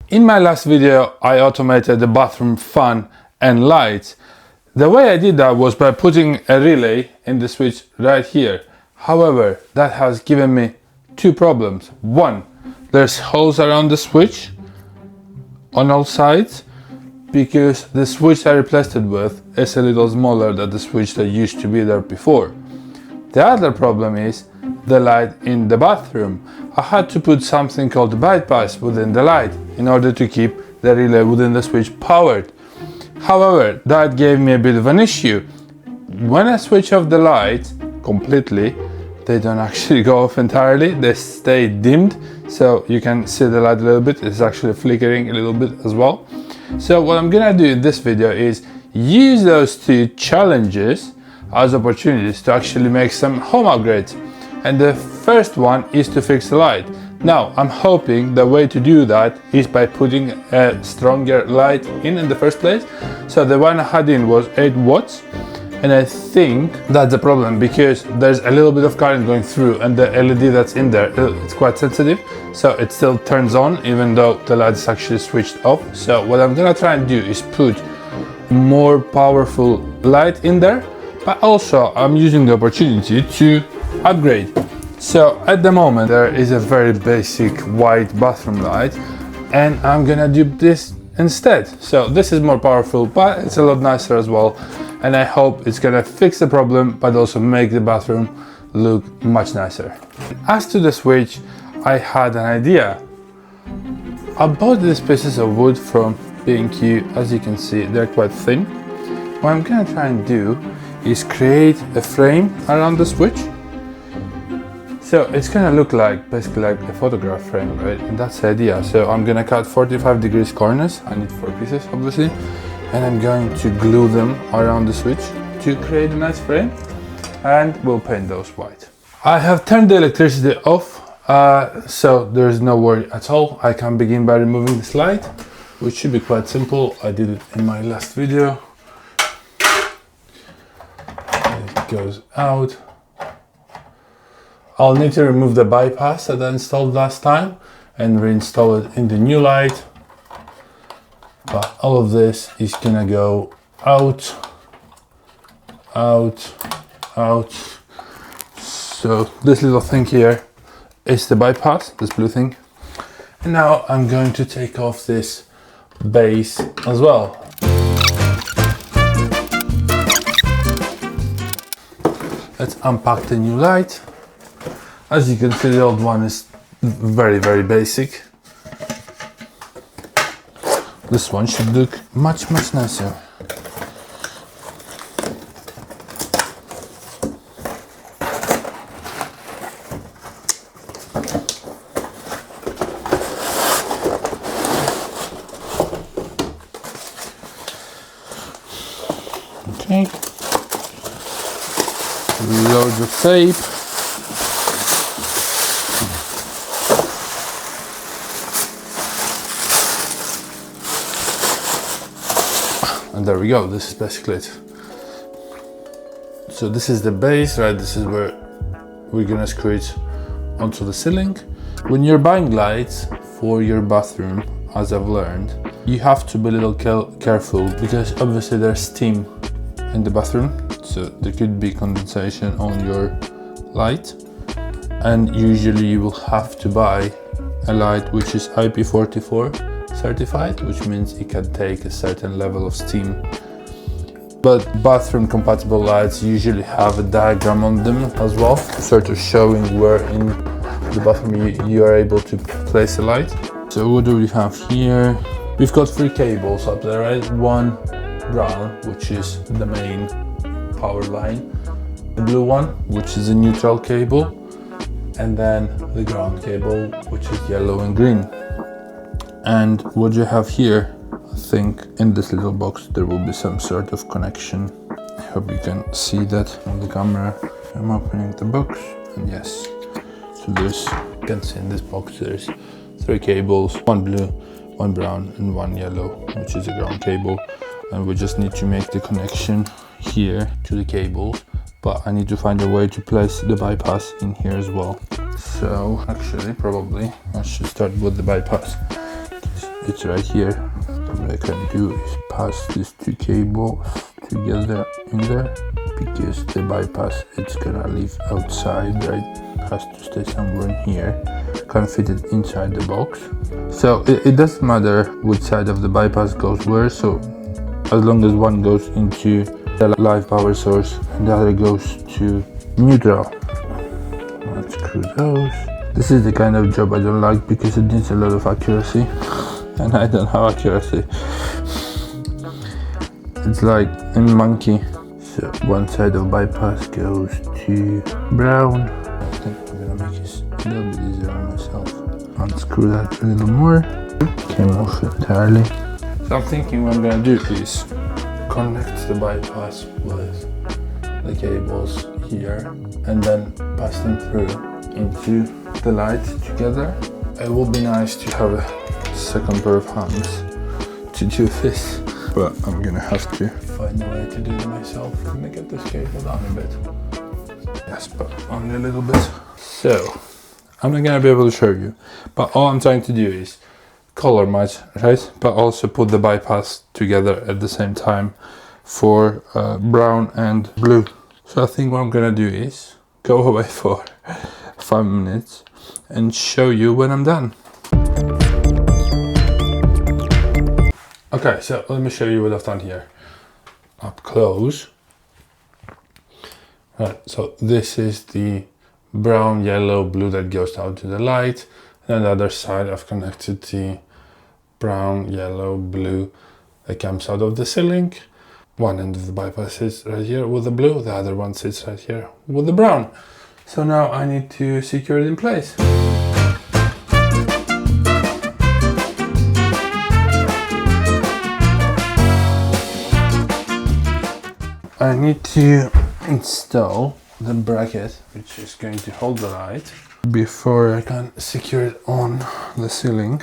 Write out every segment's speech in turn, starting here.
In my last video, I automated the bathroom fan and lights. The way I did that was by putting a relay in the switch right here. However, that has given me two problems. One, there's holes around the switch on all sides because the switch I replaced it with is a little smaller than the switch that used to be there before. The other problem is the light in the bathroom. I had to put something called the bypass within the light in order to keep the relay within the switch powered. However, that gave me a bit of an issue. When I switch off the light completely, they don't actually go off entirely, they stay dimmed, so you can see the light a little bit. It's actually flickering a little bit as well. So what I'm gonna do in this video is use those two challenges as opportunities to actually make some home upgrades. And the first one is to fix the light. Now, I'm hoping the way to do that is by putting a stronger light in the first place. So the one I had in was 8 watts. And I think that's the problem because there's a little bit of current going through and the LED that's in there, it's quite sensitive. So it still turns on even though the light is actually switched off. So what I'm gonna try and do is put more powerful light in there, but also I'm using the opportunity to upgrade. So at the moment there is a very basic white bathroom light and I'm gonna do this instead. So this is more powerful, but it's a lot nicer as well. And I hope it's gonna fix the problem, but also make the bathroom look much nicer. As to the switch, I had an idea. I bought these pieces of wood from B&Q. As you can see, they're quite thin. What I'm gonna try and do is create a frame around the switch. So it's gonna look like basically like a photograph frame, right? And that's the idea. So I'm gonna cut 45 degrees corners. I need 4 pieces, obviously. And I'm going to glue them around the switch to create a nice frame, and we'll paint those white. I have turned the electricity off, so there's no worry at all. I can begin by removing this light, which should be quite simple. I did it in my last video. It goes out. I'll need to remove the bypass that I installed last time and reinstall it in the new light. But all of this is gonna go out, out, out. So this little thing here is the bypass, this blue thing. And now I'm going to take off this base as well. Let's unpack the new light. As you can see, the old one is very, very basic. This one should look much, much nicer. Okay. Loads of tape. And there we go, this is basically it. So this is the base, right? This is where we're gonna screw it onto the ceiling. When you're buying lights for your bathroom, as I've learned, you have to be a little careful because obviously there's steam in the bathroom. So there could be condensation on your light. And usually you will have to buy a light which is IP44 certified, which means it can take a certain level of steam. But bathroom compatible lights usually have a diagram on them as well, sort of showing where in the bathroom you are able to place a light. So what do we have here? We've got 3 cables up there, right? One brown, which is the main power line, the blue one, which is a neutral cable, and then the ground cable, which is yellow and green. And what you have here, I think in this little box there will be some sort of connection. I hope you can see that on the camera. I'm opening the box, and yes, so there's, you can see in this box there's 3 cables, one blue, one brown and one yellow, which is a ground cable. And we just need to make the connection here to the cables, but I need to find a way to place the bypass in here as well. So actually probably I should start with the bypass. it's right here. What I can do is pass these two cables together in there, because the bypass it's gonna leave outside, right? Has to stay somewhere in here. Can't fit it inside the box. So it doesn't matter which side of the bypass goes where, so as long as one goes into the live power source and the other goes to neutral. Let's screw those. This is the kind of job I don't like because it needs a lot of accuracy and I don't have accuracy. It's like in monkey. So one side of bypass goes to brown. I think I'm gonna make this a little bit easier on myself. Unscrew that a little more. Came off entirely. So I'm thinking what I'm gonna do is connect the bypass with the cables here and then pass them through into the light together. It would be nice to have a second pair of hands to do this, but I'm gonna have to find a way to do it myself. I'm gonna get this cable down a bit. Yes, but only a little bit. So I'm not gonna be able to show you, but all I'm trying to do is color match, right? But also put the bypass together at the same time for brown and blue. So I think what I'm gonna do is go away for 5 minutes and show you when I'm done. Okay, so let me show you what I've done here. Up close. Right, so this is the brown, yellow, blue that goes down to the light. And on the other side I've connected the brown, yellow, blue that comes out of the ceiling. One end of the bypass sits right here with the blue, the other one sits right here with the brown. So now I need to secure it in place. I need to install the bracket which is going to hold the light before I can secure it on the ceiling.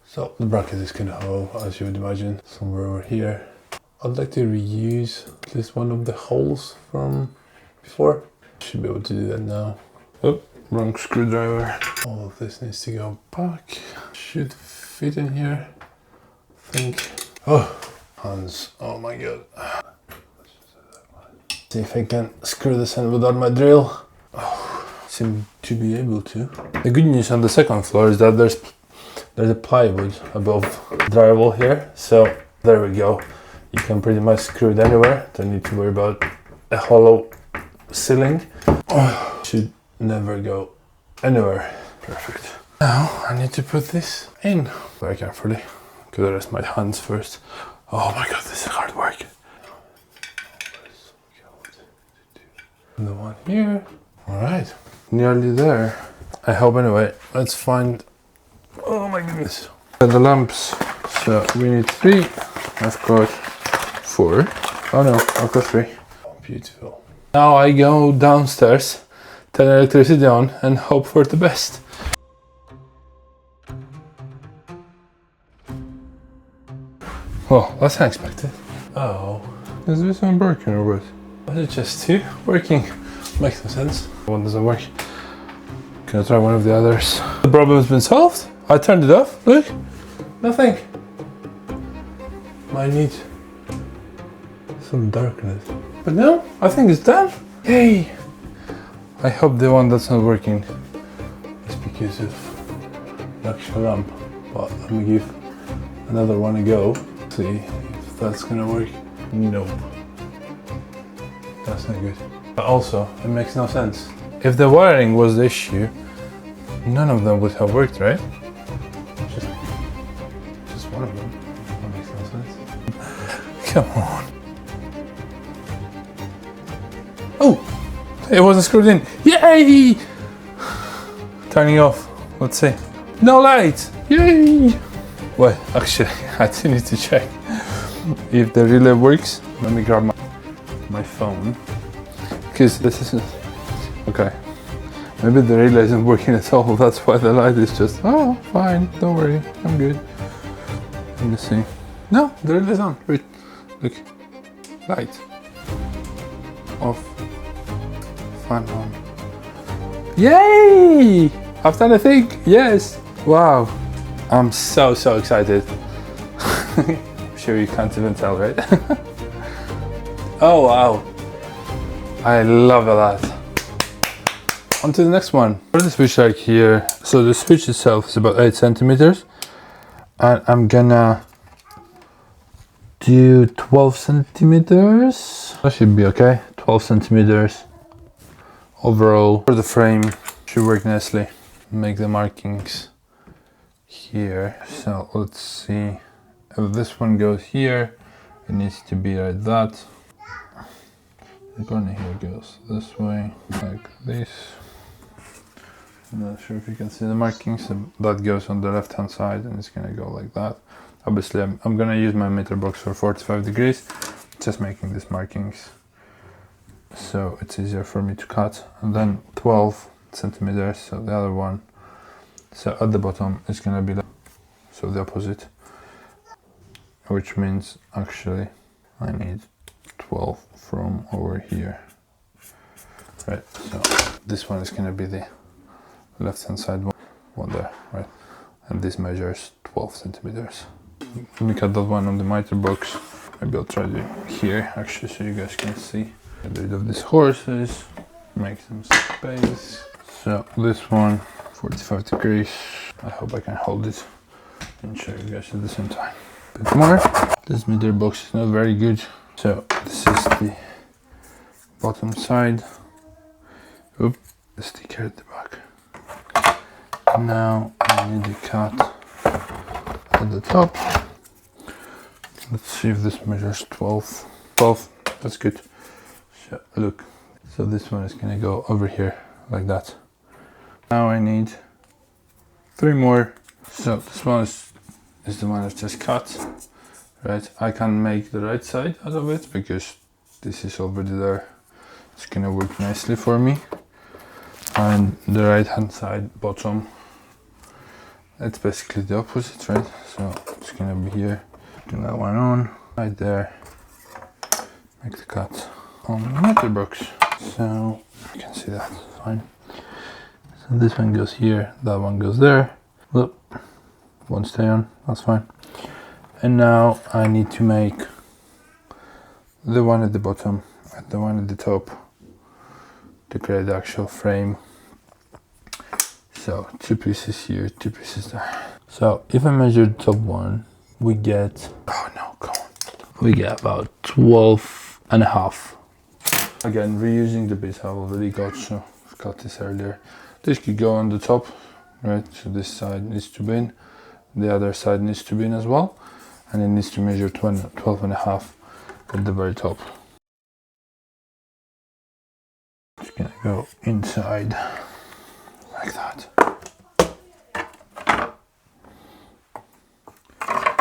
So the bracket is going to hold, as you would imagine, somewhere over here. I'd like to reuse at least one of the holes from before. Should be able to do that now. Oh, wrong screwdriver. All of this needs to go back. Should fit in here, I think. Oh, hands, oh my god. See if I can screw this in without my drill. Oh, seem to be able to. The good news on the second floor is that there's a plywood above drywall here, so there we go. You can pretty much screw it anywhere. Don't need to worry about a hollow ceiling. Oh, should never go anywhere. Perfect. Now I need to put this in very carefully. Could rest my hands first. Oh my god, this is hard work. The one here. All right, nearly there. I hope anyway. Let's find. Oh my goodness. The lamps. So we need 3. I've got 4. Oh no, I've got 3. Oh, beautiful. Now I go downstairs, turn electricity on, and hope for the best. Oh, that's unexpected. Oh, is this one broken or what? Was it just 2 working? Makes no sense. One doesn't work. Can I try one of the others? The problem's been solved. I turned it off. Look, nothing. Might need some darkness. But no, I think it's done. Yay! I hope the one that's not working is because of the actual lamp. But let me give another one a go. See if that's gonna work. Nope. That's not good. But also, it makes no sense. If the wiring was the issue, none of them would have worked, right? Just one of them. That makes no sense. Come on. Oh! It wasn't screwed in. Yay! Turning off. Let's see. No light! Yay! Well, actually, I do need to check if the relay works. Let me grab my phone. Because this isn't... Okay. Maybe the relay isn't working at all. That's why the light is just... Oh, fine. Don't worry. I'm good. Let me see. No, the relay's on. Wait. Look. Light. Off. Fan on. Yay! I've done a thing. Yes. Wow. I'm so excited. I'm sure you can't even tell, right? Oh wow, I love that. On to the next one. For the switch right here, so the switch itself is about 8 centimeters, and I'm gonna do 12 centimeters. That should be okay. 12 centimeters overall. For the frame, should work nicely. Make the markings here. So let's see. If this one goes here, it needs to be like that. The corner here goes this way, like this. I'm not sure if you can see the markings. That goes on the left hand side and it's gonna go like that. Obviously I'm gonna use my meter box for 45 degrees, just making these markings so it's easier for me to cut. And then 12 centimeters, so the other one. So at the bottom it's gonna be like, so the opposite, which means actually I need 12 from over here. Right, so this one is gonna be the left hand side one there, right? And this measures 12 centimeters. Let me cut that one on the miter box. Maybe I'll try it here actually so you guys can see. Get rid of these horses, make some space. So this one, 45 degrees. I hope I can hold it and show you guys at the same time. A bit more. This meter box is not very good. So this is the bottom side. Oop, the sticker at the back. Now I need to cut at the top. Let's see if this measures 12. 12, that's good. So look, so this one is gonna go over here like that. Now I need 3 more. So this one is the one I've just cut. Right, I can make the right side out of it because this is already there. It's gonna work nicely for me. And the right hand side bottom, it's basically the opposite, right? So it's gonna be here. Turn that one on, right there. Make the cut on the meter box. So you can see that, fine. So this one goes here, that one goes there. Look, won't stay on, that's fine. And now I need to make the one at the bottom and the one at the top to create the actual frame. So 2 pieces here, 2 pieces there. So if I measure the top one, we get, oh no, come on. We get about 12 and a half. Again, reusing the bits I've already got, so I've got this earlier. This could go on the top, right? So this side needs to be in, the other side needs to be in as well. And it needs to measure 12 and a half at the very top. It's gonna go inside like that.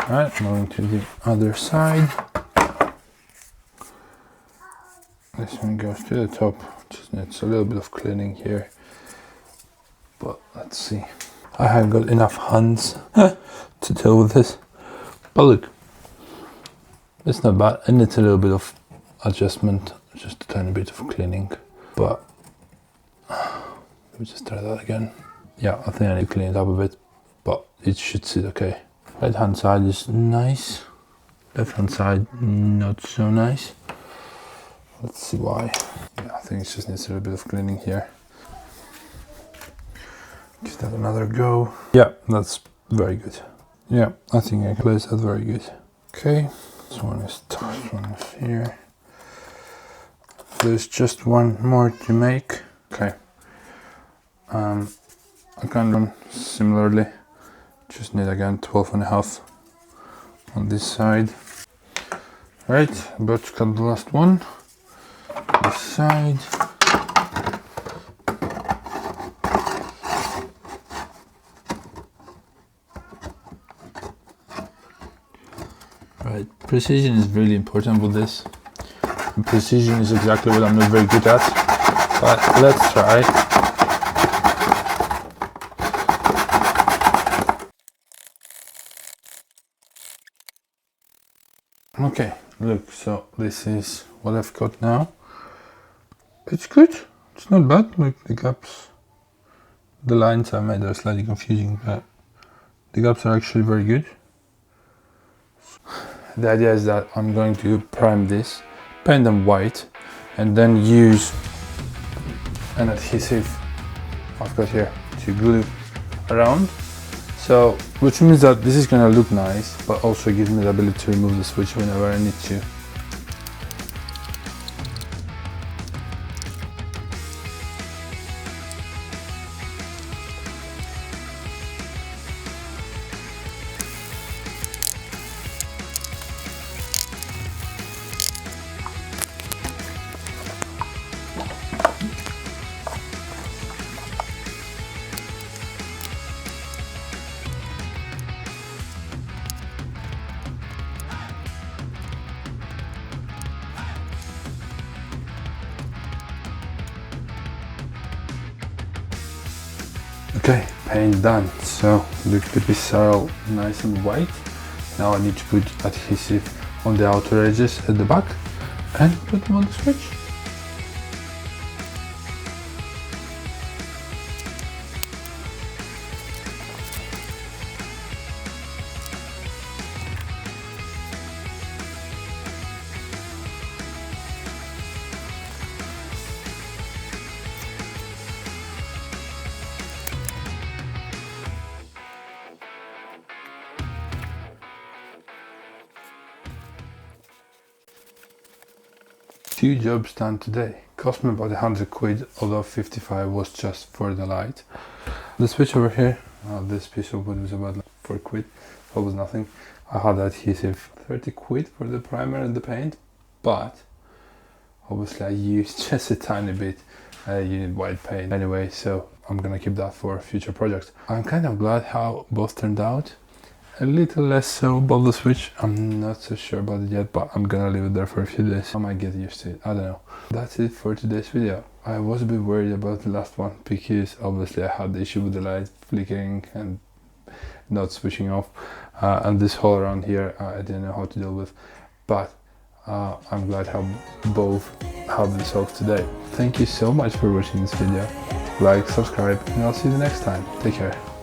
Alright, moving to the other side. This one goes to the top, just needs a little bit of cleaning here. But let's see. I have got enough hands to deal with this. But look, it's not bad. It needs a little bit of adjustment, just a tiny bit of cleaning. But let me just try that again. Yeah, I think I need to clean it up a bit, but it should sit okay. Right hand side is nice. Left hand side not so nice. Let's see why. Yeah, I think it just needs a little bit of cleaning here. Give that another go. Yeah, that's very good. Yeah, I think I can place that very good. Okay, this one is tough, this one is here. There's just one more to make. Okay. I can run similarly. Just need again 12 and a half on this side. Right, about to cut the last one. This side. Right, precision is really important with this. And precision is exactly what I'm not very good at, but let's try. Okay, look, so this is what I've got now. It's good, it's not bad. Look, the gaps, the lines I made are slightly confusing, but The gaps are actually very good. The idea is that I'm going to prime this, paint them white, and then use an adhesive I've got here to glue around. So, which means that this is gonna look nice, but also gives me the ability to remove the switch whenever I need to. Okay, paint done. So look, the pieces are all nice and white. Now I need to put adhesive on the outer edges at the back and put them on the switch. Two jobs done today. Cost me about 100 quid, although 55 was just for the light. The switch over here, this piece of wood was about 4 quid, that was nothing. I had adhesive 30 quid for the primer and the paint, but obviously I used just a tiny bit. You need white paint anyway, so I'm gonna keep that for future projects. I'm kind of glad how both turned out. A little less so about the switch. I'm not so sure about it yet, but I'm gonna leave it there for a few days. I might get used to it, I don't know. That's it for today's video. I was a bit worried about the last one because obviously I had the issue with the light flickering and not switching off, and this hole around here I didn't know how to deal with, but I'm glad how both have been solved today. Thank you so much for watching this video. Like, subscribe, and I'll see you next time. Take care.